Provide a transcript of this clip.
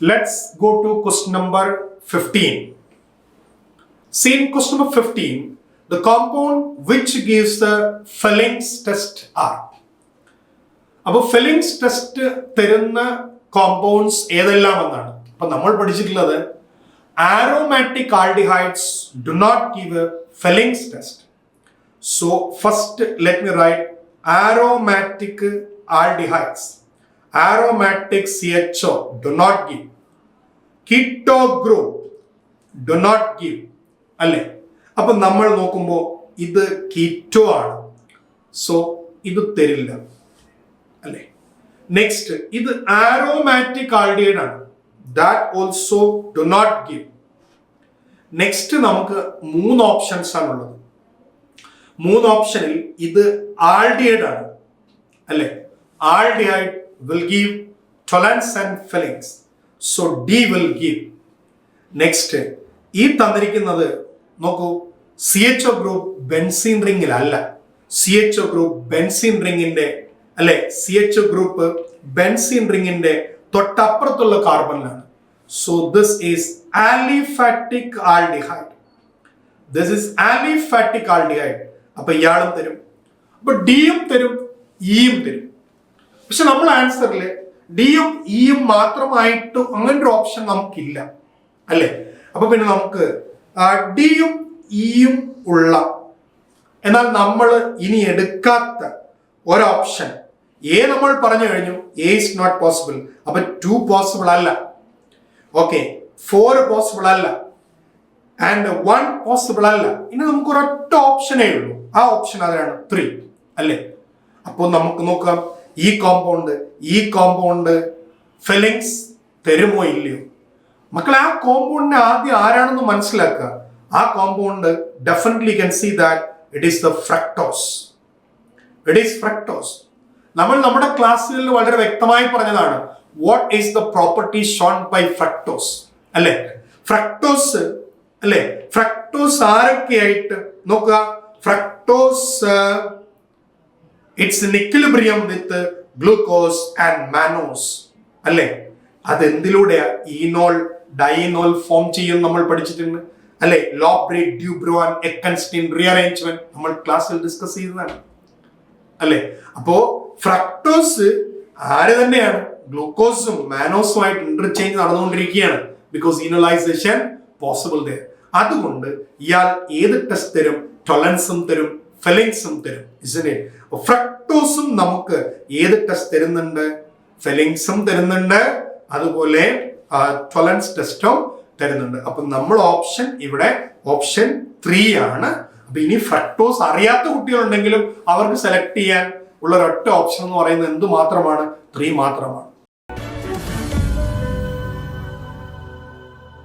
Let's go to question number 15. See in question number 15, the compound which gives the Fellings test are. അപ്പോൾ Fehling's test തരുന്ന compounds ഏതെല്ലാം എന്നാണ്. അപ്പൊ നമ്മൾ പഠിച്ചിട്ടുള്ളത് aromatic aldehydes do not give a Fellings test. So first let me write aromatic aldehydes. Aromatic CHO do not give. Keto group do not give. അല്ലേ? അപ്പൊ നമ്മൾ നോക്കുമ്പോൾ ഇത് കീറ്റോ ആണ്, സോ ഇത് തരില്ല അല്ലേ. നെക്സ്റ്റ് ഇത് ആരോമാറ്റിക് ആൽഡിഹൈഡ് ആണ്, that also do not give. Next നമുക്ക് 3 ഓപ്ഷൻസ് ആണുള്ളത്. 3 ഓപ്ഷനിൽ ഇത് ആൽഡിഹൈഡ് ആണ് അല്ലേ. Aldehyde will give tolerance and Fellings, so D will give. Next ഈ തന്നിരിക്കുന്നത് നോക്കൂ, CHO ഗ്രൂപ്പ് ബെൻസീൻ റിംഗിൽ അല്ല. CHO ഗ്രൂപ്പ് ബെൻസീൻ റിംഗിന്റെ അല്ലെ, CHO ഗ്രൂപ്പ് ബെൻസീൻ റിംഗിന്റെ തൊട്ടപ്പുറത്തുള്ള കാർബണിലാണ്. So this is aliphatic aldehyde. This is aliphatic aldehyde. അപ്പൊ ഇയാളും തരും, അപ്പൊ ഡിയും തരും, ഇയും തരും. പക്ഷെ നമ്മൾ ആൻസറിൽ ഡിയും ഇയും മാത്രമായിട്ട് അങ്ങനെ ഒരു ഓപ്ഷൻ നമുക്കില്ല അല്ലെ. അപ്പൊ പിന്നെ നമുക്ക് ഡിയും ഇയും ഉള്ള, എന്നാൽ നമ്മൾ ഇനി എടുക്കാത്ത ഒരു ഓപ്ഷൻ എ നമ്മൾ പറഞ്ഞു കഴിഞ്ഞു. A is not possible. അപ്പൊ 2 പോസിബിൾ അല്ല, ഓക്കെ 4 പോസിബിൾ അല്ല, ആൻഡ് 1 പോസിബിൾ അല്ല. ഇനി നമുക്ക് ഒരൊറ്റ ഓപ്ഷനേ ഉള്ളൂ. ആ ഓപ്ഷൻ അതാണ് 3 അല്ലേ. അപ്പോൾ നമുക്ക് നോക്കാം ഈ കോമ്പൗണ്ട് ഫെലിങ്സ് തരുമോ ഇല്ലയോ. മക്കളെ ആ കോമ്പൗണ്ടിനെ ആദ്യം ആരാണെന്ന് മനസ്സിലാക്കുക. ആ compound definitely can see that it is the fructose. It is fructose. നമ്മൾ നമ്മുടെ ക്ലാസ്സുകളിൽ വളരെ വ്യക്തമായി പറഞ്ഞതാണ് what is the property shown by fructose അല്ലെ. ഫ്രക്ടോസ് അല്ലെ, ഫ്രക്ടോസ് ആരൊക്കെയായിട്ട് നോക്കുക. Fructose it's in equilibrium with glucose and mannose അല്ലെ. അത് എന്തിലൂടെയാ? ഈനോൾ ഡൈനോൾ ഫോം ചെയ്യും നമ്മൾ പഠിച്ചിട്ടുണ്ട് അല്ലെ. ലോബ്രി ഡ്യൂബ്രോൻ എക്കൻസ്റ്റീൻ റീഅറേഞ്ച്മെന്റ് നമ്മൾ ക്ലാസ്സിൽ ഡിസ്കസ് ചെയ്തതാണ് അല്ലെ. അപ്പോ ഫ്രക്ടോസ് ആര് തന്നെയാണ്? ഗ്ലൂക്കോസും മാനോസുമായിട്ട് ഇന്റർചേഞ്ച് നടന്നുകൊണ്ടിരിക്കുകയാണ്, ബിക്കോസ് ഈനോളൈസേഷൻ പോസിബിൾ ദർ. അതുകൊണ്ട് ഇയാൾ ഏത് ടെസ്റ്റ് തരും? ടോളറൻസും തരും, ഫെലിങ്സും തരും. ഫ്രക്ടോസും നമുക്ക് ഏത് ടെസ്റ്റ് തരുന്നുണ്ട്? ഫെലിങ്സും തരുന്നുണ്ട്, അതുപോലെ ടോളറൻസ് ടെസ്റ്റും തരുന്നുണ്ട്. അപ്പൊ നമ്മൾ ഓപ്ഷൻ ഇവിടെ ഓപ്ഷൻ 3 ആണ്. അപ്പൊ ഇനി ഫ്രക്ടോസ് അറിയാത്ത കുട്ടികളുണ്ടെങ്കിലും അവർക്ക് സെലക്ട് ചെയ്യാൻ ഉള്ള ഒരൊറ്റ ഓപ്ഷൻ എന്ന് പറയുന്നത് എന്ത് മാത്രമാണ്? 3 മാത്രമാണ്.